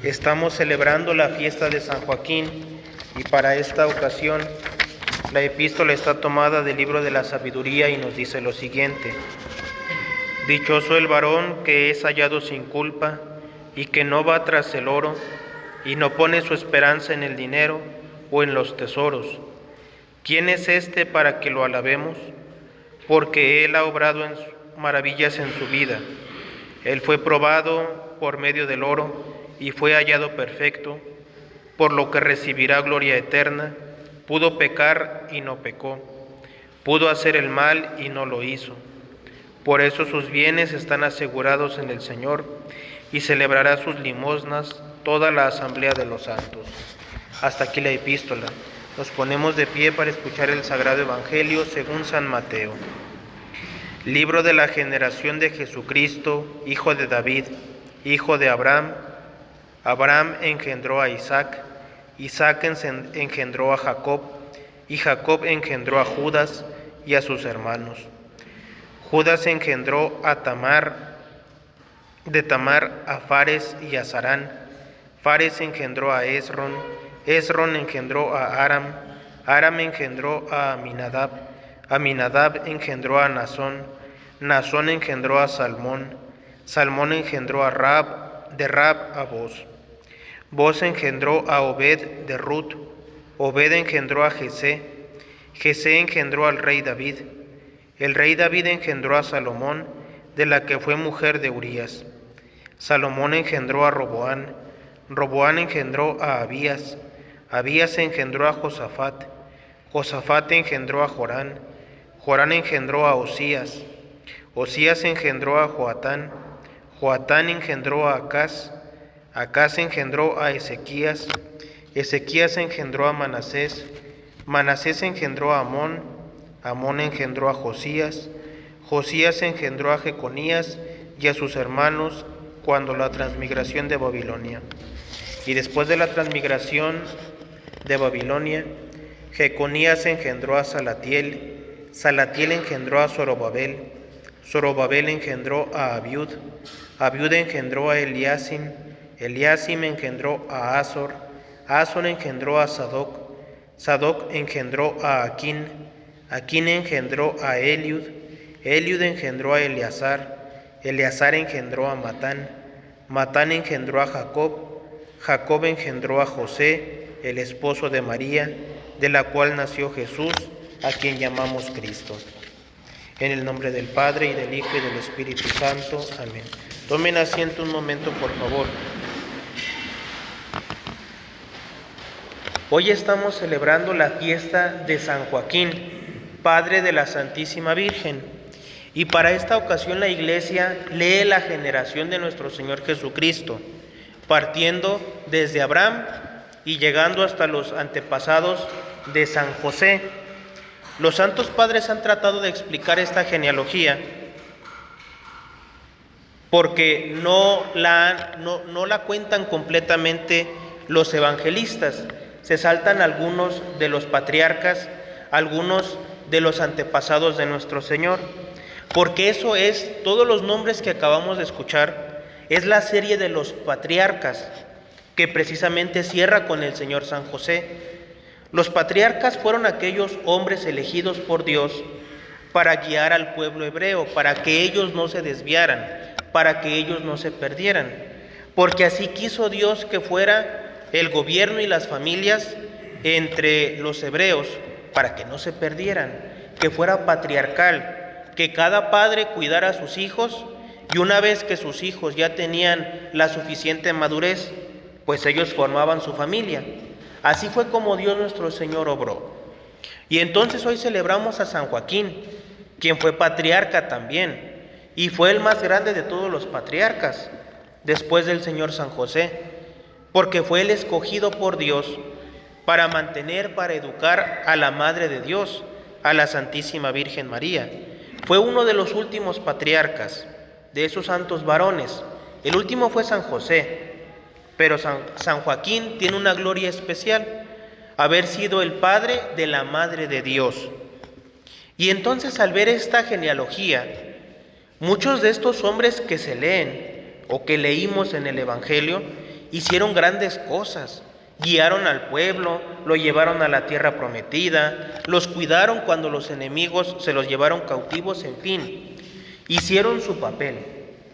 Estamos celebrando la fiesta de San Joaquín y para esta ocasión la epístola está tomada del libro de la sabiduría y nos dice lo siguiente: Dichoso el varón que es hallado sin culpa y que no va tras el oro y no pone su esperanza en el dinero o en los tesoros. ¿Quién es este para que lo alabemos? Porque él ha obrado maravillas en su vida. Él fue probado por medio del oro y fue hallado perfecto, por lo que recibirá gloria eterna. Pudo pecar y no pecó, pudo hacer el mal y no lo hizo. Por eso sus bienes están asegurados en el Señor, y celebrará sus limosnas toda la asamblea de los santos. Hasta aquí la epístola. Nos ponemos de pie para escuchar el Sagrado Evangelio según San Mateo. Libro de la generación de Jesucristo, hijo de David, hijo de Abraham. Abraham engendró a Isaac, Isaac engendró a Jacob, y Jacob engendró a Judas y a sus hermanos. Judas engendró a Tamar, de Tamar a Fares y a Sarán. Fares engendró a Esron, Esron engendró a Aram, Aram engendró a Aminadab, Aminadab engendró a Nasón, Nasón engendró a Salmón, Salmón engendró a Rab, de Rab a Boz. Boz engendró a Obed de Ruth, Obed engendró a Jesé, Jesé engendró al rey David. El rey David engendró a Salomón, de la que fue mujer de Urías. Salomón engendró a Roboán, Roboán engendró a Abías, Abías engendró a Josafat, Josafat engendró a Jorán, Jorán engendró a Osías, Osías engendró a Joatán, Joatán engendró a Acaz, Acaz engendró a Ezequías, Ezequías engendró a Manasés, Manasés engendró a Amón, Amón engendró a Josías, Josías engendró a Jeconías y a sus hermanos cuando la transmigración de Babilonia. Y después de la transmigración de Babilonia, Jeconías engendró a Salatiel, Salatiel engendró a Zorobabel, Zorobabel engendró a Abiud, Abiud engendró a Eliasim, Eliasim engendró a Azor, Azor engendró a Sadoc, Sadoc engendró a Aquín, Aquín engendró a Eliud, Eliud engendró a Eleazar, Eleazar engendró a Matán, Matán engendró a Jacob, Jacob engendró a José, el esposo de María, de la cual nació Jesús, a quien llamamos Cristo. En el nombre del Padre, y del Hijo, y del Espíritu Santo. Amén. Tomen asiento un momento, por favor. Hoy estamos celebrando la fiesta de San Joaquín, padre de la Santísima Virgen. Y para esta ocasión la Iglesia lee la generación de nuestro Señor Jesucristo, partiendo desde Abraham y llegando hasta los antepasados de San José. Los santos padres han tratado de explicar esta genealogía porque no la cuentan completamente los evangelistas. Se saltan algunos de los patriarcas, algunos de los antepasados de nuestro Señor, porque eso es, todos los nombres que acabamos de escuchar, es la serie de los patriarcas, que precisamente cierra con el Señor San José. Los patriarcas fueron aquellos hombres elegidos por Dios para guiar al pueblo hebreo, para que ellos no se desviaran, para que ellos no se perdieran, porque así quiso Dios que fuera el gobierno y las familias entre los hebreos, para que no se perdieran, que fuera patriarcal, que cada padre cuidara a sus hijos, y una vez que sus hijos ya tenían la suficiente madurez, pues ellos formaban su familia. Así fue como Dios nuestro Señor obró. Y entonces hoy celebramos a San Joaquín, quien fue patriarca también, y fue el más grande de todos los patriarcas, después del Señor San José, porque fue el escogido por Dios para mantener, para educar a la Madre de Dios, a la Santísima Virgen María. Fue uno de los últimos patriarcas, de esos santos varones. El último fue San José, pero San Joaquín tiene una gloria especial, haber sido el padre de la Madre de Dios. Y entonces, al ver esta genealogía, muchos de estos hombres que se leen o que leímos en el Evangelio, hicieron grandes cosas. Guiaron al pueblo, lo llevaron a la tierra prometida, los cuidaron cuando los enemigos se los llevaron cautivos, en fin. Hicieron su papel,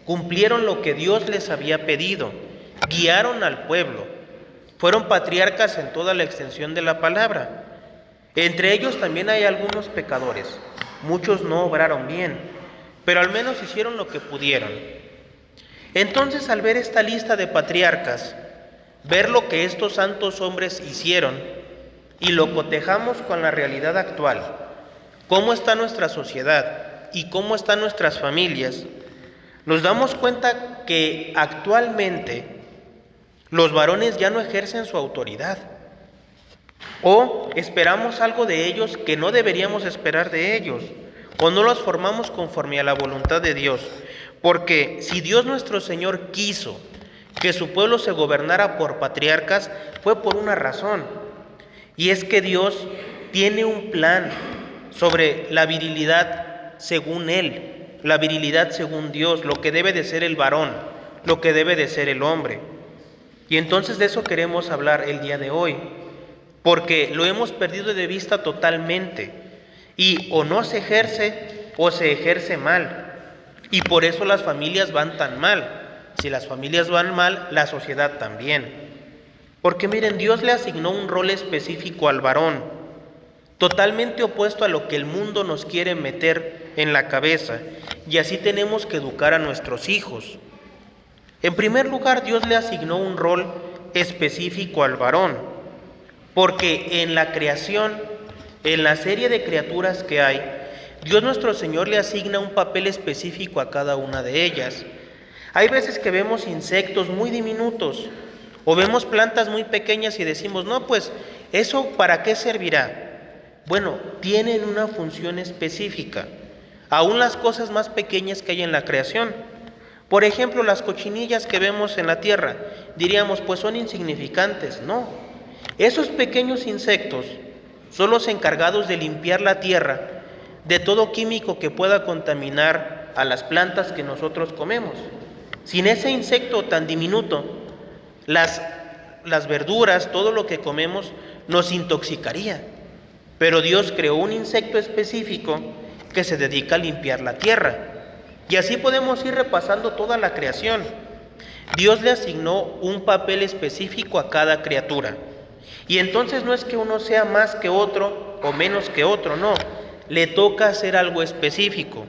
cumplieron lo que Dios les había pedido, guiaron al pueblo. Fueron patriarcas en toda la extensión de la palabra. Entre ellos también hay algunos pecadores. Muchos no obraron bien, pero al menos hicieron lo que pudieron. Entonces, al ver esta lista de patriarcas, ver lo que estos santos hombres hicieron y lo cotejamos con la realidad actual, cómo está nuestra sociedad y cómo están nuestras familias, nos damos cuenta que actualmente los varones ya no ejercen su autoridad, o esperamos algo de ellos que no deberíamos esperar de ellos, o no los formamos conforme a la voluntad de Dios, porque si Dios nuestro Señor quiso que su pueblo se gobernara por patriarcas, fue por una razón, y es que Dios tiene un plan sobre la virilidad según Él, la virilidad según Dios, lo que debe de ser el varón, lo que debe de ser el hombre. Y entonces de eso queremos hablar el día de hoy, porque lo hemos perdido de vista totalmente, y o no se ejerce o se ejerce mal, y por eso las familias van tan mal. Si las familias van mal, la sociedad también. Porque miren, Dios le asignó un rol específico al varón, totalmente opuesto a lo que el mundo nos quiere meter en la cabeza, y así tenemos que educar a nuestros hijos. En primer lugar, Dios le asignó un rol específico al varón, porque en la creación, en la serie de criaturas que hay, Dios nuestro Señor le asigna un papel específico a cada una de ellas. Hay veces que vemos insectos muy diminutos o vemos plantas muy pequeñas y decimos, no, pues, ¿eso para qué servirá? Bueno, tienen una función específica, aún las cosas más pequeñas que hay en la creación. Por ejemplo, las cochinillas que vemos en la tierra, diríamos, pues son insignificantes. No, esos pequeños insectos son los encargados de limpiar la tierra de todo químico que pueda contaminar a las plantas que nosotros comemos. Sin ese insecto tan diminuto, las verduras, todo lo que comemos, nos intoxicaría. Pero Dios creó un insecto específico que se dedica a limpiar la tierra. Y así podemos ir repasando toda la creación. Dios le asignó un papel específico a cada criatura. Y entonces no es que uno sea más que otro o menos que otro, no. Le toca hacer algo específico.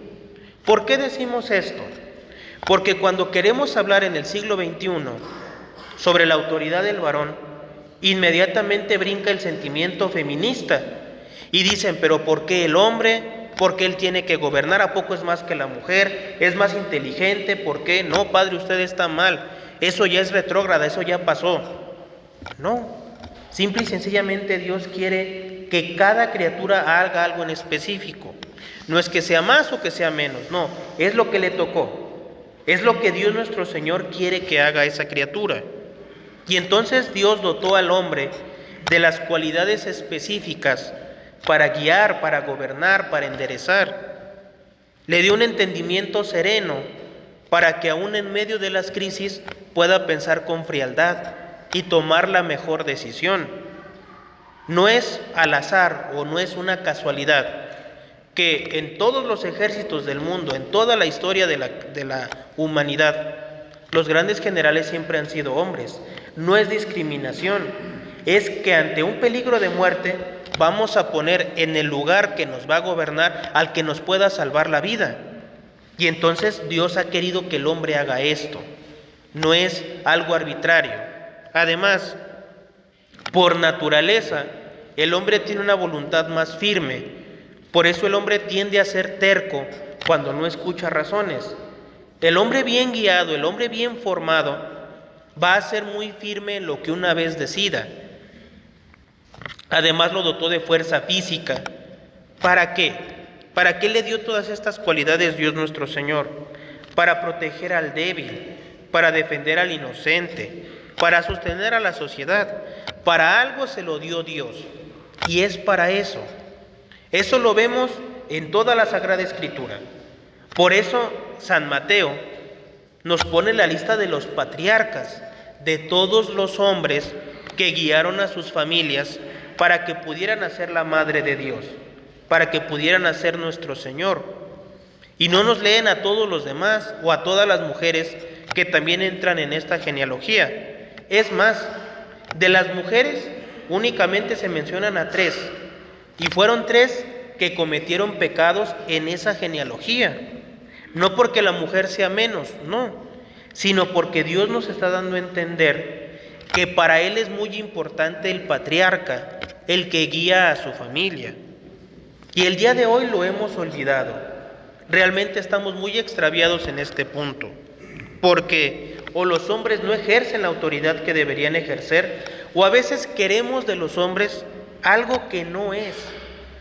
¿Por qué decimos esto? Porque cuando queremos hablar en el siglo XXI sobre la autoridad del varón, inmediatamente brinca el sentimiento feminista y dicen, pero ¿por qué el hombre? ¿Por qué él tiene que gobernar? ¿A poco es más que la mujer? ¿Es más inteligente? ¿Por qué? No, padre, usted está mal. Eso ya es retrógrada, eso ya pasó. No, simple y sencillamente Dios quiere que cada criatura haga algo en específico. No es que sea más o que sea menos, no, es lo que le tocó. Es lo que Dios nuestro Señor quiere que haga esa criatura. Y entonces Dios dotó al hombre de las cualidades específicas para guiar, para gobernar, para enderezar. Le dio un entendimiento sereno para que aún en medio de las crisis pueda pensar con frialdad y tomar la mejor decisión. No es al azar o no es una casualidad que en todos los ejércitos del mundo, en toda la historia de la humanidad, los grandes generales siempre han sido hombres. No es discriminación, es que ante un peligro de muerte vamos a poner en el lugar que nos va a gobernar al que nos pueda salvar la vida. Y entonces Dios ha querido que el hombre haga esto. No es algo arbitrario. Además, por naturaleza, el hombre tiene una voluntad más firme. Por eso el hombre tiende a ser terco cuando no escucha razones. El hombre bien guiado, el hombre bien formado, va a ser muy firme en lo que una vez decida. Además lo dotó de fuerza física. ¿Para qué? ¿Para qué le dio todas estas cualidades Dios nuestro Señor? Para proteger al débil, para defender al inocente, para sostener a la sociedad. Para algo se lo dio Dios, y es para eso. Eso lo vemos en toda la Sagrada Escritura. Por eso San Mateo nos pone la lista de los patriarcas, de todos los hombres que guiaron a sus familias para que pudieran hacer la Madre de Dios, para que pudieran hacer nuestro Señor. Y no nos leen a todos los demás o a todas las mujeres que también entran en esta genealogía. Es más, de las mujeres únicamente se mencionan a 3, y fueron 3 que cometieron pecados en esa genealogía. No porque la mujer sea menos, no, sino porque Dios nos está dando a entender que para Él es muy importante el patriarca, el que guía a su familia. Y el día de hoy lo hemos olvidado. Realmente estamos muy extraviados en este punto, porque o los hombres no ejercen la autoridad que deberían ejercer, o a veces queremos de los hombres algo que no es,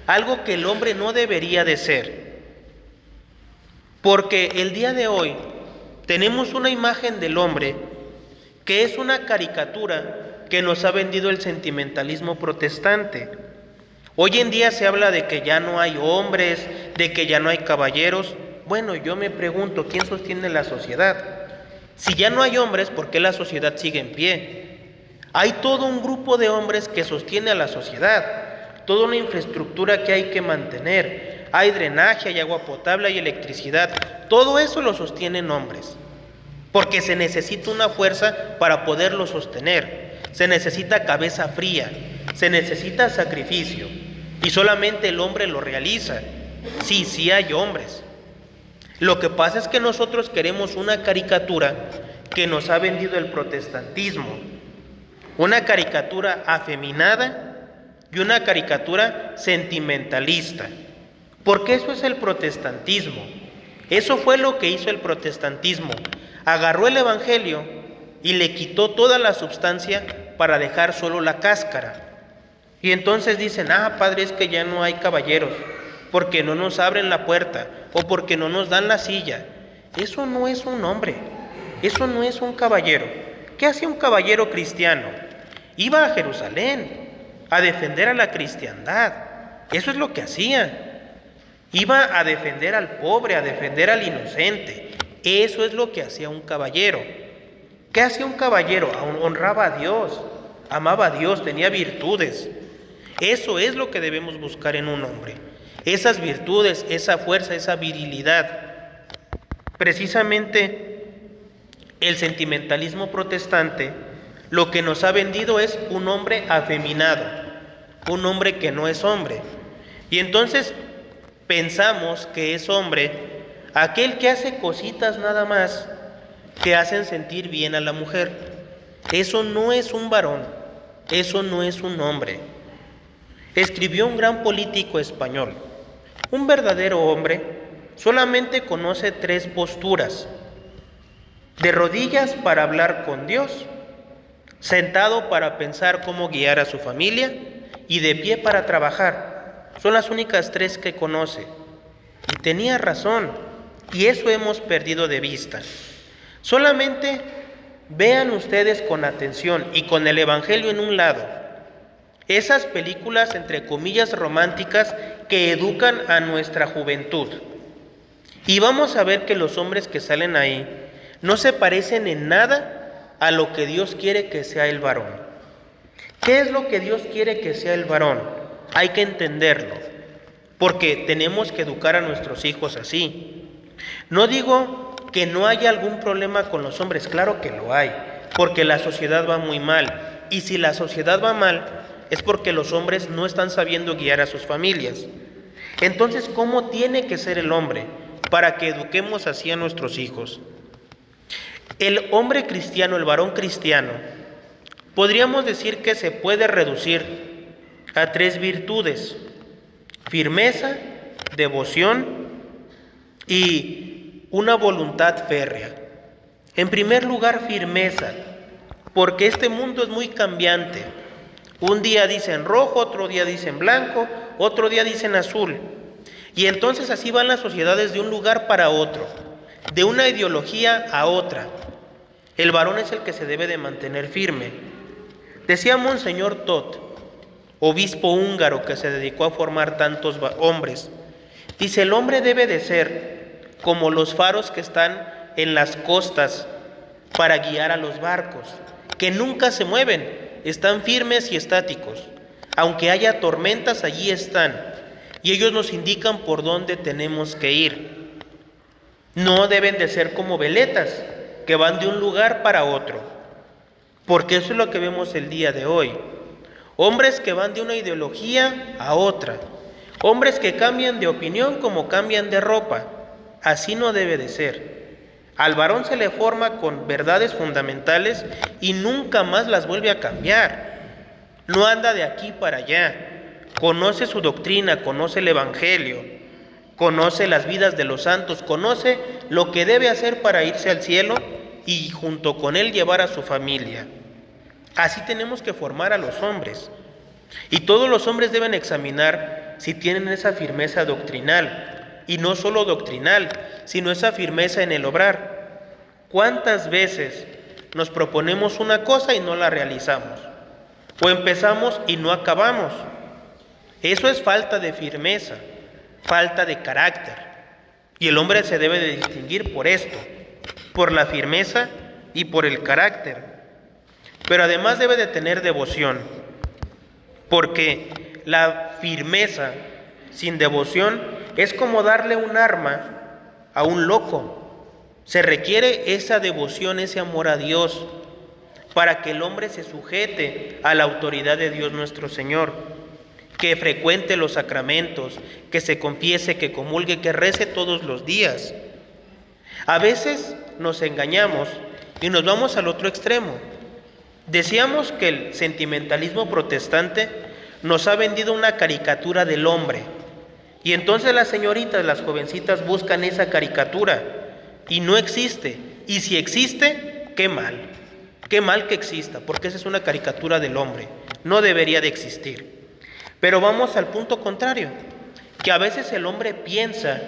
algo que el hombre no debería de ser. Porque el día de hoy tenemos una imagen del hombre que es una caricatura que nos ha vendido el sentimentalismo protestante. Hoy en día se habla de que ya no hay hombres, de que ya no hay caballeros. Bueno, yo me pregunto, ¿quién sostiene la sociedad? Si ya no hay hombres, ¿por qué la sociedad sigue en pie? Hay todo un grupo de hombres que sostiene a la sociedad, toda una infraestructura que hay que mantener. Hay drenaje, hay agua potable, hay electricidad. Todo eso lo sostienen hombres, porque se necesita una fuerza para poderlo sostener. Se necesita cabeza fría, se necesita sacrificio, y solamente el hombre lo realiza. Sí, sí hay hombres. Lo que pasa es que nosotros queremos una caricatura que nos ha vendido el protestantismo, una caricatura afeminada y una caricatura sentimentalista, porque eso es el protestantismo. Eso fue lo que hizo el protestantismo. Agarró el evangelio y le quitó toda la substancia para dejar solo la cáscara. Y entonces dicen, padre, es que ya no hay caballeros, porque no nos abren la puerta o porque no nos dan la silla. Eso no es un hombre, eso no es un caballero. ¿Qué hacía un caballero cristiano? Iba a Jerusalén a defender a la cristiandad. Eso es lo que hacía. Iba a defender al pobre, a defender al inocente. Eso es lo que hacía un caballero. ¿Qué hacía un caballero? Honraba a Dios, amaba a Dios, tenía virtudes. Eso es lo que debemos buscar en un hombre. Esas virtudes, esa fuerza, esa virilidad. Precisamente el sentimentalismo protestante lo que nos ha vendido es un hombre afeminado, un hombre que no es hombre. Y entonces pensamos que es hombre aquel que hace cositas nada más que hacen sentir bien a la mujer. Eso no es un varón, eso no es un hombre. Escribió un gran político español: un verdadero hombre solamente conoce 3 posturas: de rodillas para hablar con Dios, sentado para pensar cómo guiar a su familia y de pie para trabajar. Son las únicas 3 que conoce. Y tenía razón, y eso hemos perdido de vista. Solamente vean ustedes con atención y con el evangelio en un lado esas películas entre comillas románticas que educan a nuestra juventud, y vamos a ver que los hombres que salen ahí no se parecen en nada a lo que Dios quiere que sea el varón. ¿Qué es lo que Dios quiere que sea el varón? Hay que entenderlo, porque tenemos que educar a nuestros hijos así. No digo que no haya algún problema con los hombres, claro que lo hay, porque la sociedad va muy mal, y si la sociedad va mal es porque los hombres no están sabiendo guiar a sus familias. Entonces, ¿cómo tiene que ser el hombre para que eduquemos así a nuestros hijos? El hombre cristiano, el varón cristiano, podríamos decir que se puede reducir a 3 virtudes: firmeza, devoción y una voluntad férrea. En primer lugar, firmeza, porque este mundo es muy cambiante. Un día dicen rojo, otro día dicen blanco, otro día dicen azul. Y entonces así van las sociedades de un lugar para otro, de una ideología a otra. El varón es el que se debe de mantener firme. Decía Monseñor Tot, obispo húngaro que se dedicó a formar tantos hombres, dice: el hombre debe de ser como los faros que están en las costas para guiar a los barcos, que nunca se mueven, están firmes y estáticos. Aunque haya tormentas, allí están, y ellos nos indican por dónde tenemos que ir. No deben de ser como veletas, que van de un lugar para otro, porque eso es lo que vemos el día de hoy. Hombres que van de una ideología a otra, hombres que cambian de opinión como cambian de ropa. Así no debe de ser. Al varón se le forma con verdades fundamentales y nunca más las vuelve a cambiar. No anda de aquí para allá. Conoce su doctrina, conoce el Evangelio, conoce las vidas de los santos, conoce lo que debe hacer para irse al cielo y junto con él llevar a su familia. Así tenemos que formar a los hombres. Y todos los hombres deben examinar si tienen esa firmeza doctrinal. Y no solo doctrinal, sino esa firmeza en el obrar. ¿Cuántas veces nos proponemos una cosa y no la realizamos? O empezamos y no acabamos. Eso es falta de firmeza, falta de carácter. Y el hombre se debe de distinguir por esto, por la firmeza y por el carácter. Pero además debe de tener devoción, porque la firmeza sin devoción es como darle un arma a un loco. Se requiere esa devoción, ese amor a Dios, para que el hombre se sujete a la autoridad de Dios nuestro Señor, que frecuente los sacramentos, que se confiese, que comulgue, que rece todos los días. A veces nos engañamos y nos vamos al otro extremo. Decíamos que el sentimentalismo protestante nos ha vendido una caricatura del hombre. Y entonces las señoritas, las jovencitas buscan esa caricatura y no existe. Y si existe, qué mal que exista, porque esa es una caricatura del hombre, no debería de existir. Pero vamos al punto contrario, que a veces el hombre piensa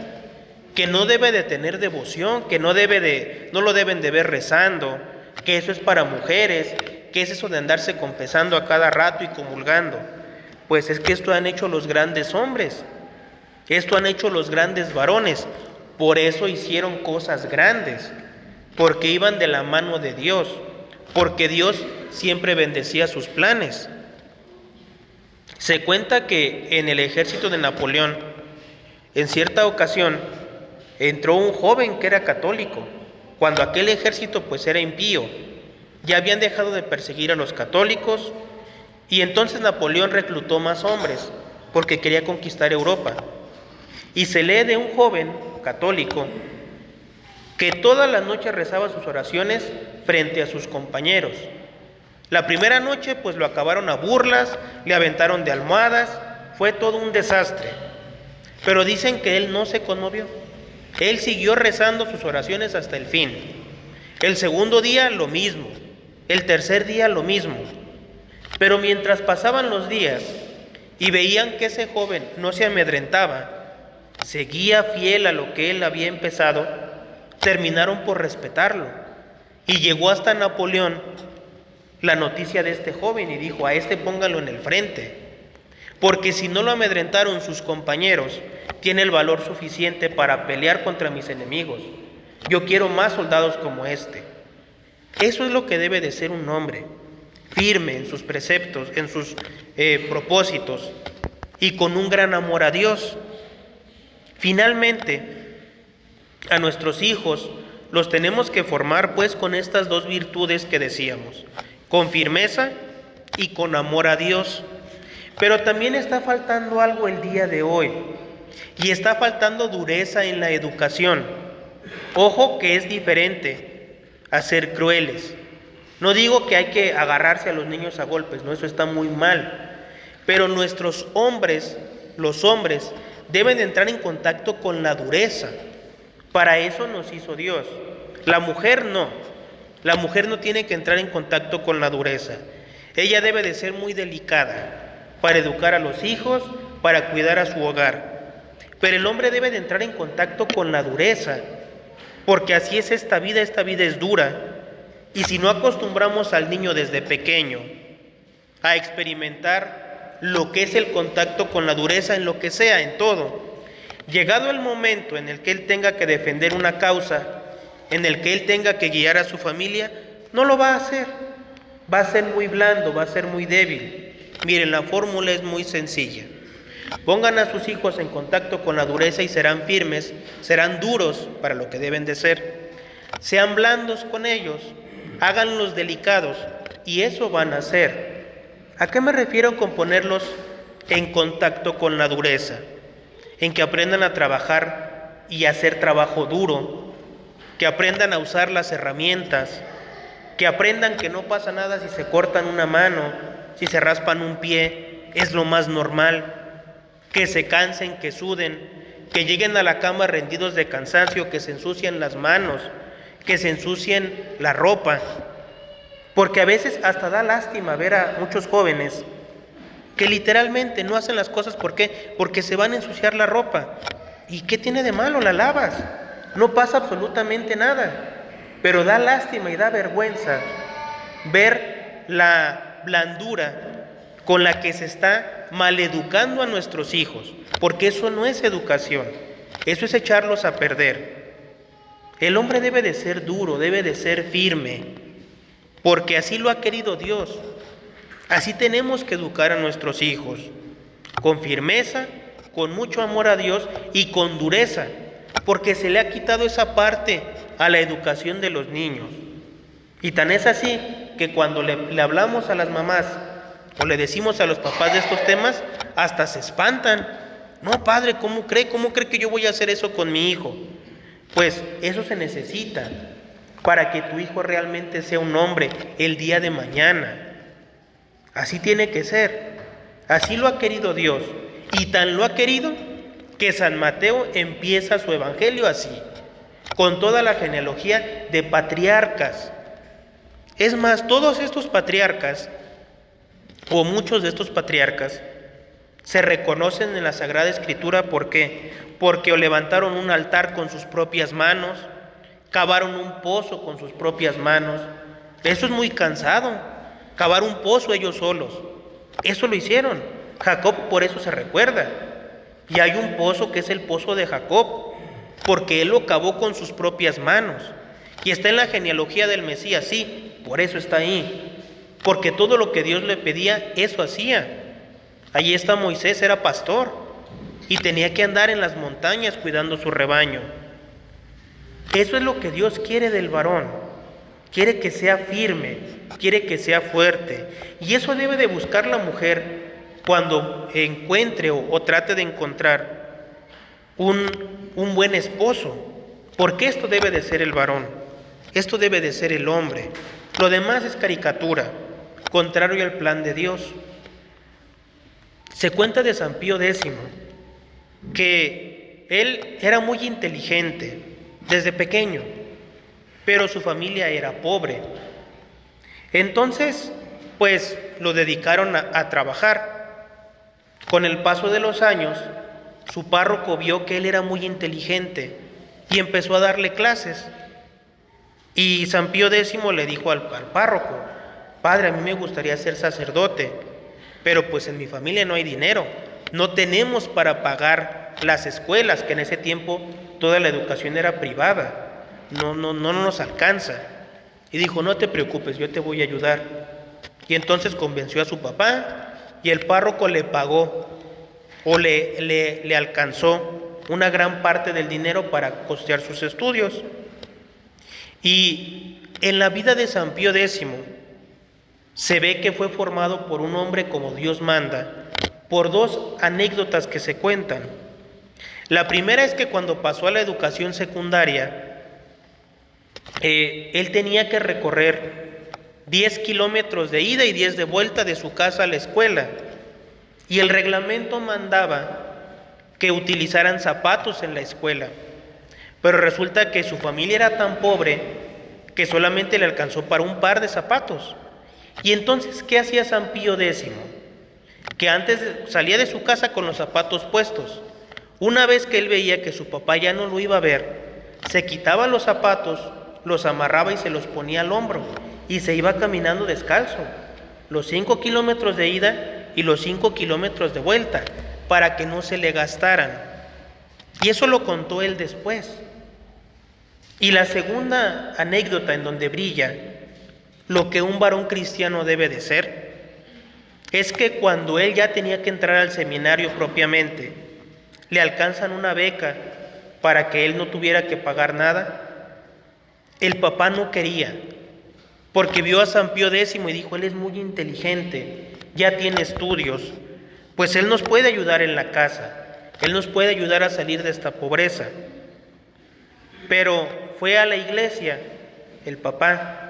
que no debe de tener devoción, que no lo deben de ver rezando, que eso es para mujeres, que es eso de andarse confesando a cada rato y comulgando. Pues es que esto han hecho los grandes hombres. Esto han hecho los grandes varones, por eso hicieron cosas grandes, porque iban de la mano de Dios, porque Dios siempre bendecía sus planes. Se cuenta que en el ejército de Napoleón, en cierta ocasión, entró un joven que era católico, cuando aquel ejército pues era impío. Ya habían dejado de perseguir a los católicos, y entonces Napoleón reclutó más hombres, porque quería conquistar Europa. Y se lee de un joven católico que todas las noches rezaba sus oraciones frente a sus compañeros. La primera noche pues lo acabaron a burlas, le aventaron de almohadas, fue todo un desastre. Pero dicen que él no se conmovió. Él siguió rezando sus oraciones hasta el fin. El segundo día lo mismo, el tercer día lo mismo. Pero mientras pasaban los días y veían que ese joven no se amedrentaba, seguía fiel a lo que él había empezado, terminaron por respetarlo. Y llegó hasta Napoleón la noticia de este joven y dijo: a este póngalo en el frente, porque si no lo amedrentaron sus compañeros, tiene el valor suficiente para pelear contra mis enemigos. Yo quiero más soldados como este. Eso es lo que debe de ser un hombre, firme en sus preceptos, en sus propósitos y con un gran amor a Dios. Finalmente, a nuestros hijos los tenemos que formar pues con estas dos virtudes que decíamos, con firmeza y con amor a Dios. Pero también está faltando algo el día de hoy, y está faltando dureza en la educación. Ojo que es diferente a ser crueles. No digo que hay que agarrarse a los niños a golpes, no, eso está muy mal. Pero nuestros hombres, los hombres, deben entrar en contacto con la dureza. Para eso nos hizo Dios. La mujer no. La mujer no tiene que entrar en contacto con la dureza. Ella debe de ser muy delicada para educar a los hijos, para cuidar a su hogar. Pero el hombre debe de entrar en contacto con la dureza, porque así es esta vida es dura. Y si no acostumbramos al niño desde pequeño a experimentar lo que es el contacto con la dureza en lo que sea, en todo, llegado el momento en el que él tenga que defender una causa en el que él tenga que guiar a su familia, no lo va a hacer. Va a ser muy blando, va a ser muy débil. Miren, la fórmula es muy sencilla. Pongan a sus hijos en contacto con la dureza y serán firmes, serán duros para lo que deben de ser. Sean blandos con ellos, háganlos delicados y eso van a hacer. ¿A qué me refiero con ponerlos en contacto con la dureza? En que aprendan a trabajar y hacer trabajo duro, que aprendan a usar las herramientas, que aprendan que no pasa nada si se cortan una mano, si se raspan un pie, es lo más normal, que se cansen, que suden, que lleguen a la cama rendidos de cansancio, que se ensucien las manos, que se ensucien la ropa, porque a veces hasta da lástima ver a muchos jóvenes que literalmente no hacen las cosas. ¿Por qué? Porque se van a ensuciar la ropa. ¿Y qué tiene de malo? La lavas, no pasa absolutamente nada. Pero da lástima y da vergüenza ver la blandura con la que se está maleducando a nuestros hijos, porque eso no es educación, eso es echarlos a perder. El hombre debe de ser duro, debe de ser firme, porque así lo ha querido Dios. Así tenemos que educar a nuestros hijos, con firmeza, con mucho amor a Dios y con dureza, porque se le ha quitado esa parte a la educación de los niños. Y tan es así que cuando le hablamos a las mamás o le decimos a los papás de estos temas, hasta se espantan. No, padre, ¿cómo cree que yo voy a hacer eso con mi hijo? Pues eso se necesita para que tu hijo realmente sea un hombre el día de mañana. Así tiene que ser, así lo ha querido Dios, y tan lo ha querido que San Mateo empieza su evangelio así, con toda la genealogía de patriarcas. Es más, todos estos patriarcas, o muchos de estos patriarcas, se reconocen en la Sagrada Escritura. ¿Por qué? Porque o levantaron un altar con sus propias manos, cavaron un pozo con sus propias manos. Eso es muy cansado, cavar un pozo ellos solos. Eso lo hicieron. Jacob por eso se recuerda. Y hay un pozo que es el pozo de Jacob, porque él lo cavó con sus propias manos. Y está en la genealogía del Mesías, sí, por eso está ahí. Porque todo lo que Dios le pedía, eso hacía. Allí está Moisés, era pastor, y tenía que andar en las montañas cuidando su rebaño. Eso es lo que Dios quiere del varón. Quiere que sea firme, quiere que sea fuerte. Y eso debe de buscar la mujer cuando encuentre o trate de encontrar un buen esposo. Porque esto debe de ser el varón, esto debe de ser el hombre. Lo demás es caricatura, contrario al plan de Dios. Se cuenta de San Pío X que él era muy inteligente desde pequeño, pero su familia era pobre. Entonces, pues lo dedicaron a trabajar. Con el paso de los años, su párroco vio que él era muy inteligente y empezó a darle clases. Y San Pío X le dijo al párroco: padre, a mí me gustaría ser sacerdote, pero pues en mi familia no hay dinero, no tenemos para pagar las escuelas, que en ese tiempo toda la educación era privada, no nos alcanza. Y dijo: no te preocupes, yo te voy a ayudar. Y entonces convenció a su papá y el párroco le pagó o le alcanzó una gran parte del dinero para costear sus estudios. Y en la vida de San Pío X se ve que fue formado por un hombre como Dios manda, por dos anécdotas que se cuentan. La primera es que cuando pasó a la educación secundaria, él tenía que recorrer 10 kilómetros de ida y 10 de vuelta de su casa a la escuela, y el reglamento mandaba que utilizaran zapatos en la escuela, pero resulta que su familia era tan pobre que solamente le alcanzó para un par de zapatos. Y entonces, ¿qué hacía San Pío X? Que antes salía de su casa con los zapatos puestos. Una vez que él veía que su papá ya no lo iba a ver, se quitaba los zapatos, los amarraba y se los ponía al hombro, y se iba caminando descalzo, los 5 kilómetros de ida y los 5 kilómetros de vuelta, para que no se le gastaran. Y eso lo contó él después. Y la segunda anécdota en donde brilla lo que un varón cristiano debe de ser, es que cuando él ya tenía que entrar al seminario propiamente, le alcanzan una beca para que él no tuviera que pagar nada. El papá no quería, porque vio a San Pío X y dijo, él es muy inteligente, ya tiene estudios, pues él nos puede ayudar en la casa, él nos puede ayudar a salir de esta pobreza. Pero fue a la iglesia el papá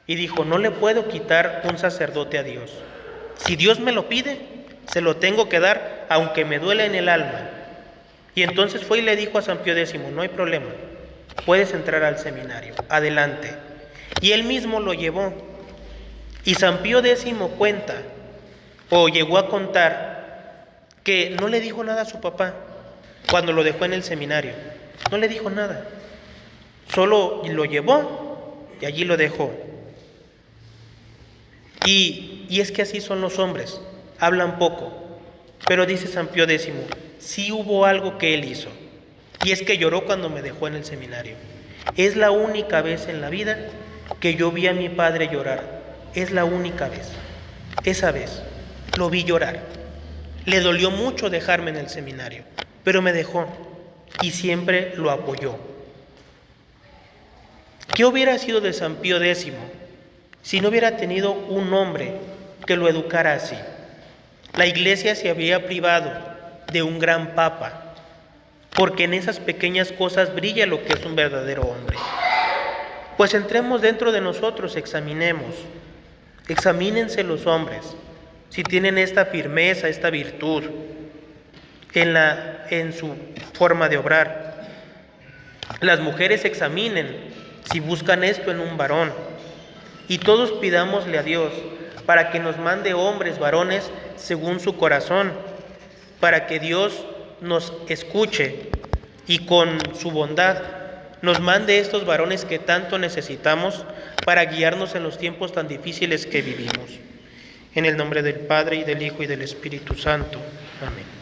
y dijo, no le puedo quitar un sacerdote a Dios. Si Dios me lo pide, se lo tengo que dar, aunque me duela en el alma. Y entonces fue y le dijo a San Pío X, no hay problema, puedes entrar al seminario, adelante. Y él mismo lo llevó. Y San Pío X cuenta, o llegó a contar, que no le dijo nada a su papá cuando lo dejó en el seminario. No le dijo nada, solo lo llevó y allí lo dejó. Y es que así son los hombres, hablan poco, pero dice San Pío X, sí hubo algo que él hizo, y es que lloró cuando me dejó en el seminario. Es la única vez en la vida que yo vi a mi padre llorar, es la única vez. Esa vez lo vi llorar. Le dolió mucho dejarme en el seminario, pero me dejó y siempre lo apoyó. ¿Qué hubiera sido de San Pío X si no hubiera tenido un hombre que lo educara así? La Iglesia se había privado de un gran papa, porque en esas pequeñas cosas brilla lo que es un verdadero hombre. Pues entremos dentro de nosotros, examínense los hombres, si tienen esta firmeza, esta virtud en su forma de obrar. Las mujeres examinen si buscan esto en un varón. Y todos pidámosle a Dios para que nos mande hombres, varones, según su corazón, para que Dios nos escuche y con su bondad nos mande estos varones que tanto necesitamos para guiarnos en los tiempos tan difíciles que vivimos. En el nombre del Padre, y del Hijo, y del Espíritu Santo. Amén.